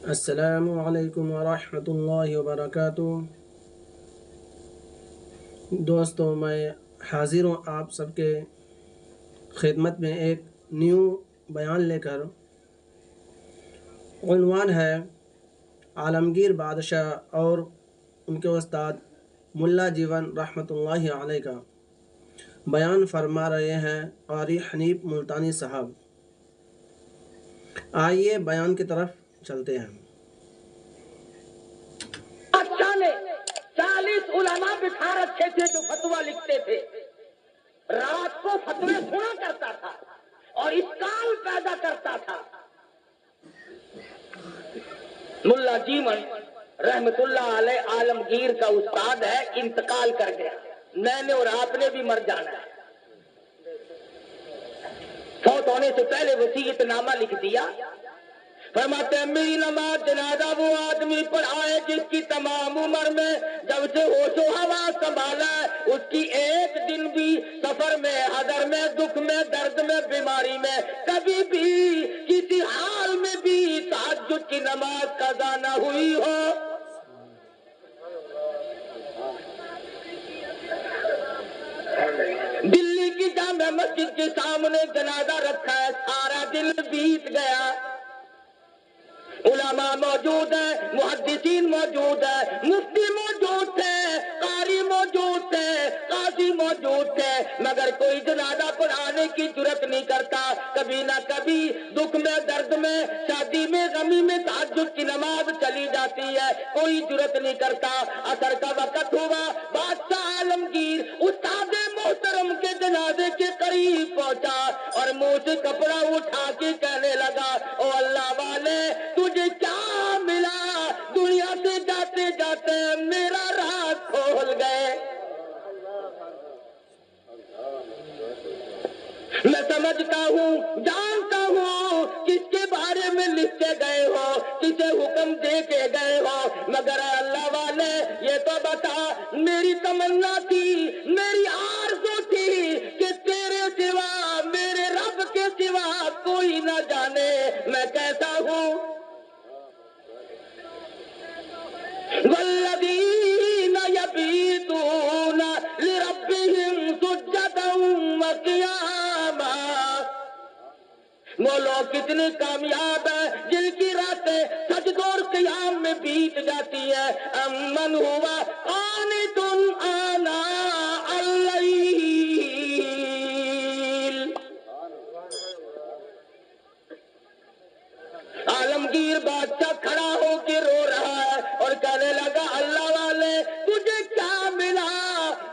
السلام علیکم ورحمۃ اللہ وبرکاتہ۔ دوستو، میں حاضر ہوں آپ سب کے خدمت میں ایک نیو بیان لے کر۔ عنوان ہے عالمگیر بادشاہ اور ان کے استاد ملا جیون رحمۃ اللہ علیہ کا۔ بیان فرما رہے ہیں قاری حنیف ملتانی صاحب۔ آئیے بیان کی طرف چلتے ہیں۔ 40 علماء بٹھا رکھے تھے جو فتوا لکھتے تھے، رات کو فتوے سنا کرتا تھا اور اسکال پیدا کرتا تھا۔ ملا جیون رحمت اللہ علیہ عالمگیر کا استاد ہے، انتقال کر گیا۔ میں نے اور آپ نے بھی مر جانا ہے۔ فوت ہونے سے پہلے وصیت نامہ لکھ دیا، فرماتے ہیں میری نماز جنازہ وہ آدمی پڑھائے جس کی تمام عمر میں جب سے ہوش و حواس سنبھالا ہے اس کی ایک دن بھی سفر میں، حضر میں، دکھ میں، درد میں، بیماری میں کبھی بھی کسی حال میں بھی تہجد کی نماز قضا نہ ہوئی ہو۔ دلی کی جامع مسجد کے سامنے جنازہ رکھا ہے، سارا دن بیت گیا، علماء موجود ہیں، محدثین موجود ہیں، مفتی موجود تھے، قاری موجود تھے، قاضی موجود تھے، مگر کوئی جنازہ پڑھانے کی جرت نہیں کرتا۔ کبھی نہ کبھی دکھ میں، درد میں، شادی میں، غمی میں تہجد کی نماز چلی جاتی ہے، کوئی جرت نہیں کرتا۔ عصر کا وقت ہوا، بادشاہ عالمگیر استاد محترم کے جنازے کے قریب پہنچا اور منہ سے کپڑا اٹھا کے کہنے لگا، او اللہ والے تجھے کیا ملا؟ دنیا سے جاتے جاتے میرا راز کھول گئے۔ میں سمجھتا ہوں، جانتا ہوں کس کے بارے میں لکھ کے گئے ہو، کسے حکم دے کے گئے ہو، مگر اے اللہ والے یہ تو بتا، میری تمنا تھی، میری آرزو تھی کہ تیرے سوا، میرے رب کے سوا کوئی نہ جانے میں کیسا ہوں۔ والذین یبیتون لربہم سجدا وقیاما، وہ لوگ کتنے کامیاب ہیں جن کی راتیں سجدوں اور قیام میں بیت جاتی ہے۔ امن ہوا قانت آناء اللیل، عالمگیر بادشاہ کھڑا ہو کے رو رہا ہے اور کہنے لگا، اللہ والے تجھے کیا ملا؟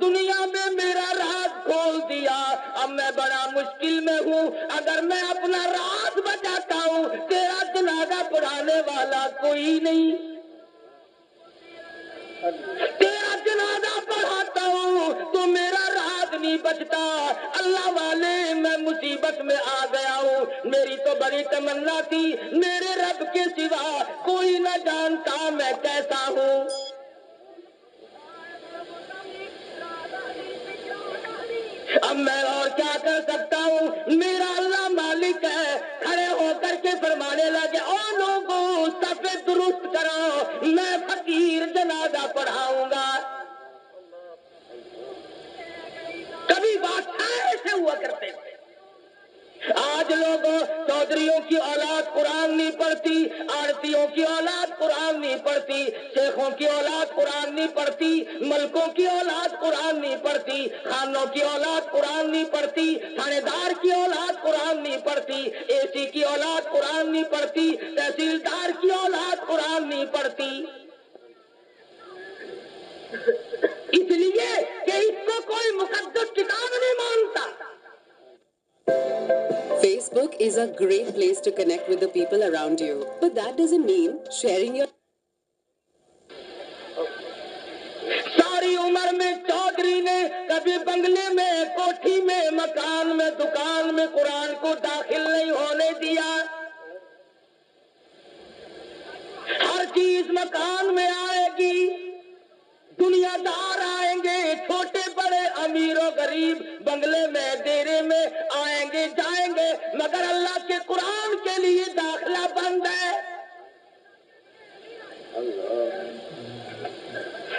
دنیا میں میرا راز کھول دیا، اب میں بڑا مشکل میں ہوں، اگر میں اپنا راز بچاتا ہوں تیرا جنازہ پڑھانے والا کوئی نہیں، تیرا جنازہ پڑھاتا ہوں تو میرا راز نہیں بچتا۔ اللہ والے میں مصیبت میں آ گیا ہوں، میری تو بڑی تمنا تھی میرے رب کے سوا کوئی نہ جانتا میں کیسا ہوں۔ اب میں اور کیا کر سکتا ہوں، میرا اللہ مالک ہے۔ کھڑے ہو کر کے فرمانے لگے، او لوگوں صفے درست کرو، میں فقیر جنازہ پڑھاؤں گا۔ کبھی بادشاہ ایسے ہوا کرتے تھے۔ آج لوگوں چودھریوں کی اولاد قرآن نہیں پڑھتی، آڑتیوں کی اولاد قرآن نہیں پڑھتی، شیخوں کی اولاد قرآن نہیں پڑھتی، ملکوں کی اولاد قرآن نہیں پڑھتی، خانوں کی اولاد قرآن نہیں پڑھتی، تھانے دار کی اولاد قرآن نہیں پڑھتی، اے سی کی اولاد قرآن نہیں پڑھتی، تحصیلدار کی اولاد قرآن نہیں پڑھتی، اس لیے کہ اس کو کوئی مقدس کتاب نہیں مانتا۔ Facebook is a great place to connect with the people around you, but that doesn't mean sharing your ساری عمر میں چودھری نے کبھی بنگلے میں، کوٹھی میں، مکان میں، دکان میں قرآن کو داخل نہیں ہونے دیا۔ ہر چیز مکان میں آئے گی، دنیا دار آئیں گے، چھوٹے بڑے، امیر و غریب بنگلے میں، ڈیرے میں آئیں گے جائیں گے، مگر اللہ کے قرآن کے لیے داخلہ بند ہے۔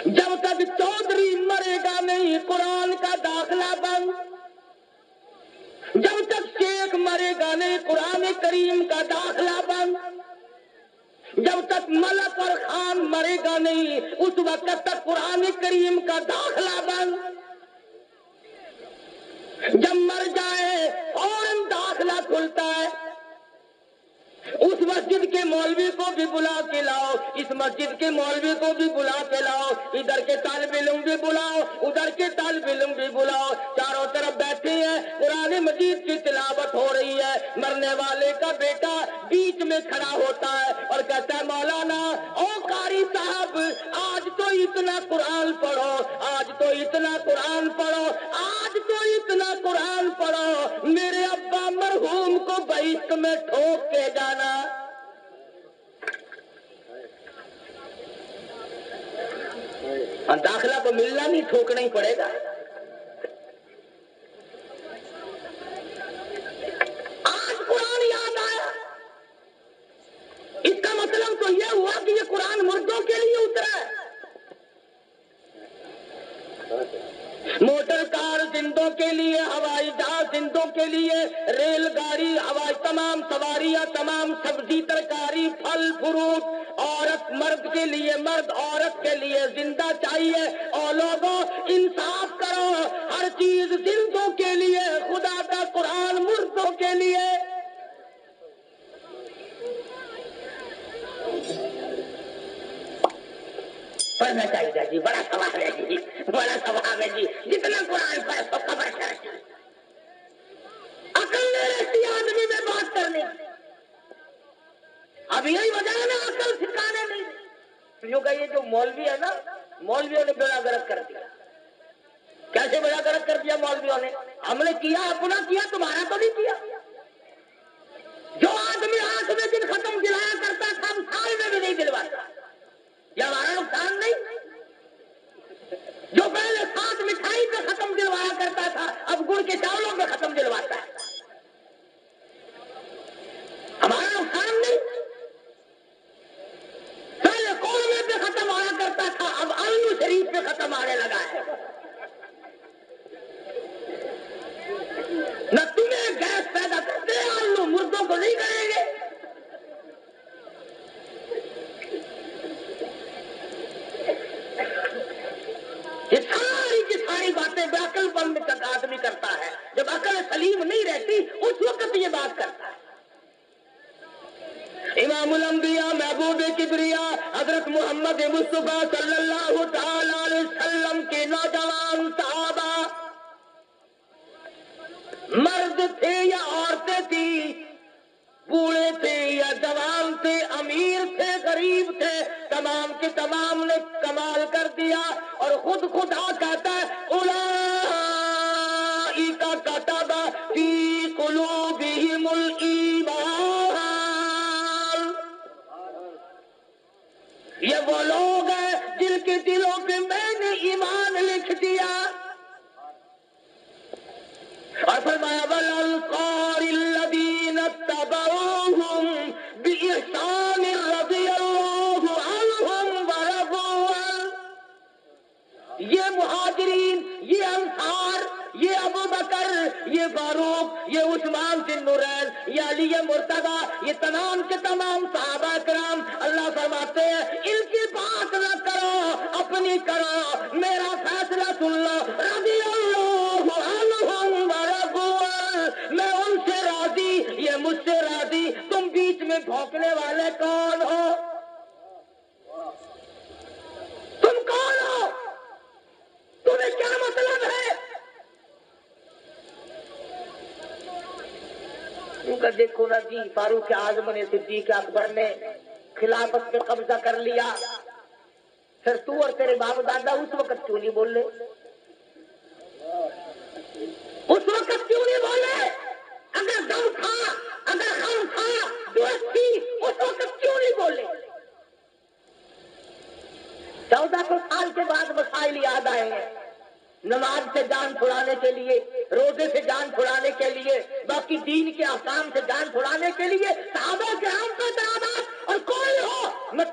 جب تک چودھری مرے گا نہیں قرآن کا داخلہ بند، جب تک شیخ مرے گا نہیں قرآن کریم کا داخلہ بند، جب تک ملک اور خان مرے گا نہیں اس وقت تک قرآن کریم کا داخلہ بند۔ جب مر جائے فوراً داخلہ کھلتا ہے۔ اس مسجد کے مولوی کو بھی بلا کے لاؤ، اس مسجد کے مولوی کو بھی بلا کے لاؤ، ادھر کے طالب علم بھی بلاؤ، ادھر کے طالب علم بھی بلاؤ، چاروں طرف بیٹھے ہیں، قرآن مجید کی تلاوت ہو رہی ہے، مرنے والے کا بیٹا بیچ میں کھڑا ہوتا ہے اور کہتا ہے مولانا او قاری صاحب آج تو اتنا قرآن پڑھو، آج تو اتنا قرآن پڑھو، آج تو اتنا قرآن پڑھو، میرے ابا مرحوم کو بہشت میں ٹھوک کے جانا۔ اور داخلہ تو ملنا نہیں، ٹھوکنا ہی پڑے گا۔ آج قرآن یاد آیا، اس کا مطلب تو یہ ہوا کہ یہ قرآن مردوں کے لیے اترا ہے۔ موٹر کار زندوں کے لیے، ہوائی جہاز زندوں کے لیے، ریل گاڑی ہوائی تمام سواریاں، تمام سبزی ترکاری پھل فروٹ، عورت مرد کے لیے، مرد عورت کے لیے زندہ چاہیے۔ اور لوگوں انصاف کرو، ہر چیز زندوں کے لیے، خدا کا قرآن مردوں کے لیے۔ پڑھنا چاہیے جی، بڑا سوال ہے جی، بڑا سوال ہے جی، جتنا قرآن پڑھ سو خبر ہے۔ عقل نہیں رہتی آدمی میں بات کرنے کی۔ اب یہی وجہ ہے نا عقل ٹھکانے نہیں۔ جو کہ یہ جو مولوی ہے نا، مولویوں نے بیڑا گرک کر دیا۔ کیسے بیڑا گرک کر دیا مولویوں نے؟ ہم نے کیا اپنا کیا، تمہارا تو نہیں کیا۔ جو آدمی 8 دن ختم دلایا کرتا تھا ہم سال میں بھی نہیں دلواتا، یہ ہمارا نقصان نہیں؟ جو پہلے 7 مٹھائی پہ ختم دلوایا کرتا تھا اب گڑ کے چاولوں پہ ختم دلواتا ہے، ہمارا نقصان نہیں؟ پہلے قورمے پہ ختم آیا کرتا تھا اب آلو شریف پہ ختم آنے لگا ہے۔ نہ تمہیں گیس پیدا کرتے آلو، مردوں کو نہیں کریں گے۔ یہ ساری کی ساری باتیں بے عقل پن میں آدمی کرتا ہے، جب عقل سلیم نہیں رہتی اس وقت یہ بات کرتا ہے۔ امام الانبیاء محبوب کبریا حضرت محمد مصطفیٰ صلی اللہ تعالی علیہ وسلم کے نوجوان صحابہ، مرد تھے یا عورتیں تھی، بوڑھے تھے یا جوان تھے، امیر تھے غریب تھے، تمام کے تمام نے کمال کر دیا۔ اور خدا کہتا ہے اولئک کتب فی قلوبہم الایمان، یہ وہ لوگ ہیں جن کے دلوں پہ میں نے ایمان لکھ دیا۔ اور فرمایا والانصار الذین اتبعوہم بإحسان رضی اللہ عنہم ورضوا عنہ، یہ مہاجرین، یہ انصار، یہ ابو بکر، یہ فاروق، یہ عثمان ذی النورین، یہ علی مرتضی، یہ تمام کے تمام صحابہ کرام، اللہ فرماتے ہیں ان کی بات نہ کرو، اپنی کرو، میرا فیصلہ سن لو، رضی اللہ عنہم ورضوا عنہ، میں ان سے راضی، یہ مجھ سے راضی، تم بیچ میں بھونکنے والے کون ہو؟ تم کون ہو؟ تمہیں کیا مطلب ہے؟ ان کا دیکھو نا جی، فاروق اعظم نے، صدیق اکبر نے خلافت پہ قبضہ کر لیا، پھر تو اور تیرے باپ دادا اس وقت کیوں نہیں بولے؟ اس وقت کیوں نہیں بولے؟ اگر دم تھا، اگر غم تھا، جرأت تھی، اس وقت کیوں نہیں بولے؟ 1400 سال کے بعد مسائل یاد آئے ہیں، نماز سے جان چھڑانے کے لیے، روزے سے جان چھڑانے کے لیے، باقی دین کے احکام سے جان چھڑانے کے لیے صحابہ کرام کا تعداد اور کوئی ہو، میں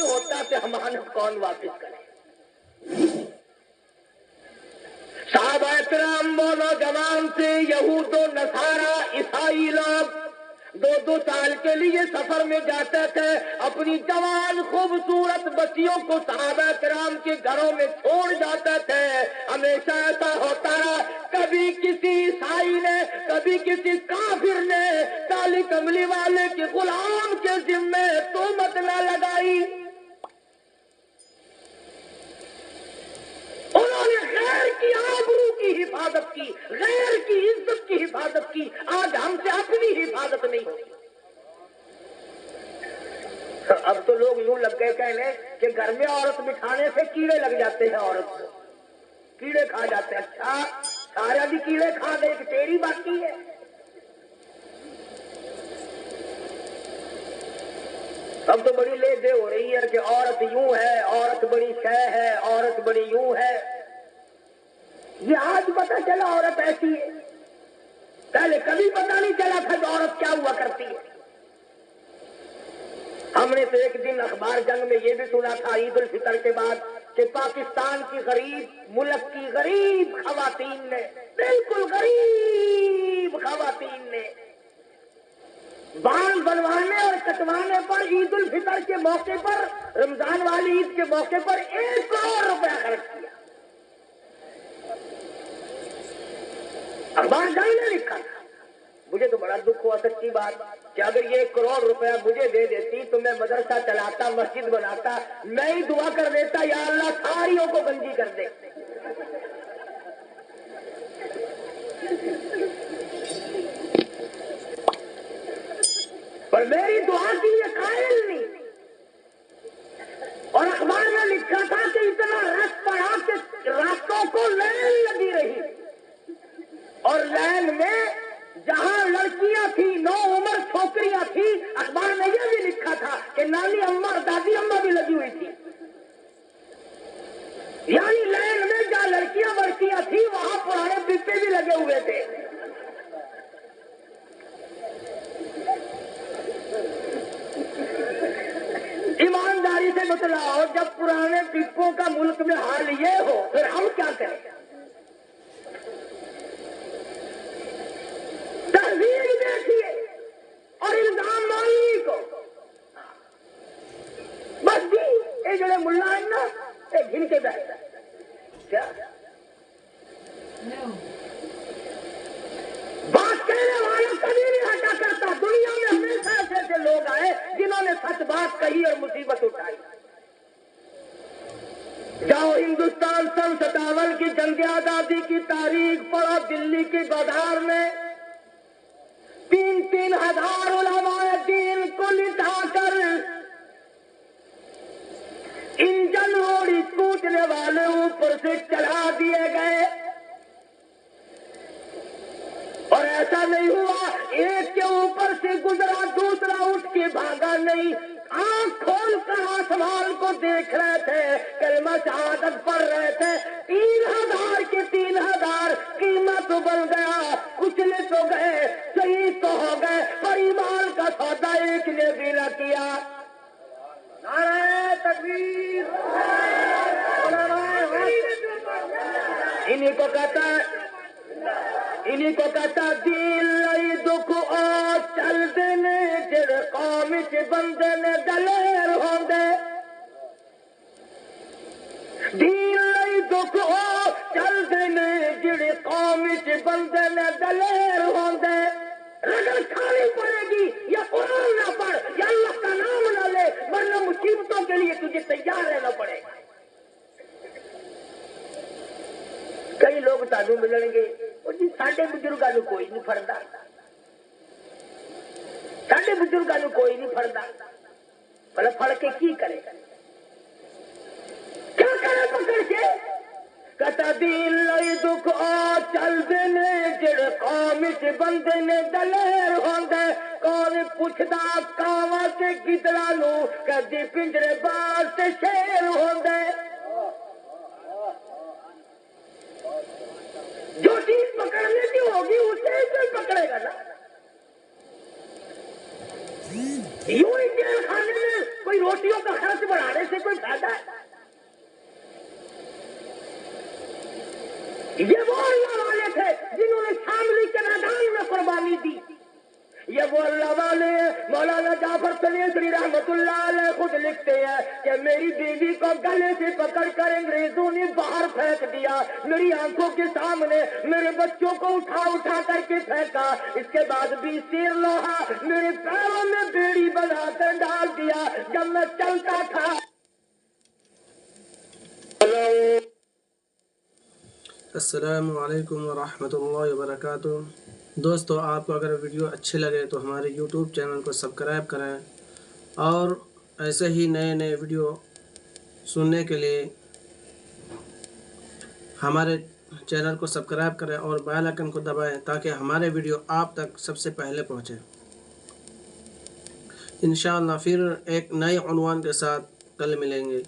نہیں ہوتا تو امانت کون واپس کرے؟ صحابہ کرام وہ نوجوان سے یہود و نصارا عیسائی لوگ 2-2 سال کے لیے سفر میں جاتے تھے، اپنی جوان خوبصورت بچیوں کو صحابہ کرام کے گھروں میں چھوڑ جاتے تھے۔ ہمیشہ ایسا ہوتا رہا، کبھی کسی عیسائی نے، کبھی کسی کافر نے کالی کملی والے کے غلام کے ذمے تہمت نہ لگائی۔ انہوں نے غیر کی آبرو کی حفاظت کی، غیر کی عزت کی حفاظت کی۔ آج ہم سے اپنی حفاظت نہیں ہوتی۔ اب تو لوگ یوں لگ گئے کہنے کہ گھر میں عورت بٹھانے سے کیڑے لگ جاتے ہیں، عورت کو کیڑے کھا جاتے ہیں۔ اچھا، سارا بھی کیڑے کھا گئے کہ تیری باقی ہے؟ اب تو بڑی لے دے ہو رہی ہے کہ عورت یوں ہے، عورت بڑی شے ہے، عورت بڑی یوں ہے۔ یہ آج پتہ چلا عورت ایسی ہے، پہلے کبھی پتہ نہیں چلا تھا کہ عورت کیا ہوا کرتی ہے۔ ہم نے تو ایک دن اخبار جنگ میں یہ بھی سنا تھا عید الفطر کے بعد کہ پاکستان کی غریب ملک کی غریب خواتین نے، بالکل غریب خواتین نے بال بنوانے اور کٹوانے پر عید الفطر کے موقع پر، رمضان والی عید کے موقع پر 1 کروڑ روپیہ خرچ کیا۔ اخبار جنگ نے لکھا تھا۔ مجھے تو بڑا دکھ ہوا سچی بات کہ اگر یہ 1 کروڑ روپیہ مجھے دے دیتی تو میں مدرسہ چلاتا، مسجد بناتا، میں ہی دعا کر دیتا یا اللہ ساریوں کو گنجی کر دے۔ پر میری دعا کی یہ قائل نہیں۔ اور اخبار میں لکھا تھا کہ اتنا رش پڑا کہ راستوں کو لائن لگی رہی، اور لائن میں جہاں لڑکیاں تھیں، 9 عمر چھوکریاں تھیں، اخبار میں یہ بھی لکھا تھا کہ نانی اماں اور دادی اماں بھی لگی ہوئی تھی۔ یعنی لائن میں جہاں لڑکیاں وڑکیاں تھیں وہاں پرانے پپے بھی لگے ہوئے تھے۔ ایمانداری سے بتلاؤ، جب پرانے پپوں کا ملک میں حال یہ ہو پھر ہم کیا کریں؟ تحریر دیکھیے اور الزام مانگی کو بس بھی یہ جڑے ملا ہے نا، یہ گھن کے بیٹھتا ہے کیا بات کہنے والا کبھی نہیں ہٹا کرتا۔ دنیا میں ہمیشہ ایسے ایسے لوگ آئے جنہوں نے سچ بات کہی اور مصیبت اٹھائی۔ جاؤ ہندوستان سن 57 کی جنگ آزادی کی تاریخ پڑھو، دلی کے بازار میں 3-3 ہزار علماء دین کو لٹا کر انجن روڑی کوٹنے والے اوپر سے چڑھا دیے گئے، اور ایسا نہیں ہوا ایک کے اوپر سے گزرا دوسرا اٹھ کے بھاگا نہیں، آنکھ کھول کر آسمان کو دیکھ رہے تھے، کلمہ شہادت پڑھ رہے تھے۔ 3000 کے 3000 قیمت بن گیا، کچلے تو گئے، شہید تو ہو گئے، پر ایمان کا سودا ایک نے بھی نہ کیا۔ نعرہ تکبیر! انہیں کو کہتا ہے، انہیں کو کہتا دین لئی دکھ او چل دینے جڑ قوم چ بندے نے دلیر ہوندے، دین لئی دکھ او چل دینے جڑ قوم چ بندے نے دلیر ہوندے۔ رگڑ کھانی پڑے گی یا قرآن نہ پڑھ یا اللہ کا نام نہ لے، ورنہ مصیبتوں کے لیے تجھے تیار رہنا پڑے گا۔ کئی لوگ تانوں ملن گے اور جی ساڈے بزرگاں نوں کوئی نہیں پڑھدا، ساڈے بزرگاں نوں کوئی نہیں پڑھدا، بھلا پڑھ کے کی کرے گا؟ کیا کرے پکڑ کے؟ کتا دین لئی دکھ آ چل دینے جڑ قوم چ بندے نے دلیر ہوندے، کون پوچھدا کاواں تے گدڑا نوں کدی پنجرے باز تے شیر ہوندے۔ جو چیز پکڑنے کی ہوگی اسے ہی پکڑے گا نا۔ یوں ہی جیل خانے میں کوئی روٹیوں کا خرچ بڑھانے سے کوئی فائدہ ہے؟ یہ وہ اللہ والے تھے جنہوں نے شاملی کے میدان میں قربانی دی. یہ وہ اللہ والے ہیں. مولانا جعفر سلیسری رحمت اللہ علیہ خود لکھتے ہیں کہ میری بیوی کو گلے سے پکڑ کر انگریزوں نے باہر پھینک دیا. میری آنکھوں کے سامنے میرے بچوں کو اٹھا کر کے پھینکا. اس کے بعد بھی سیر لوہا میرے پیروں میں بیڑی بنا کر ڈال دیا جب میں چلتا تھا. السلام علیکم ورحمۃ اللہ وبرکاتہ. دوستو، آپ کو اگر ویڈیو اچھے لگے تو ہمارے یوٹیوب چینل کو سبسکرائب کریں اور ایسے ہی نئے ویڈیو سننے کے لیے ہمارے چینل کو سبسکرائب کریں اور بیل آئکن کو دبائیں تاکہ ہمارے ویڈیو آپ تک سب سے پہلے پہنچے. انشاءاللہ پھر ایک نئے عنوان کے ساتھ کل ملیں گے.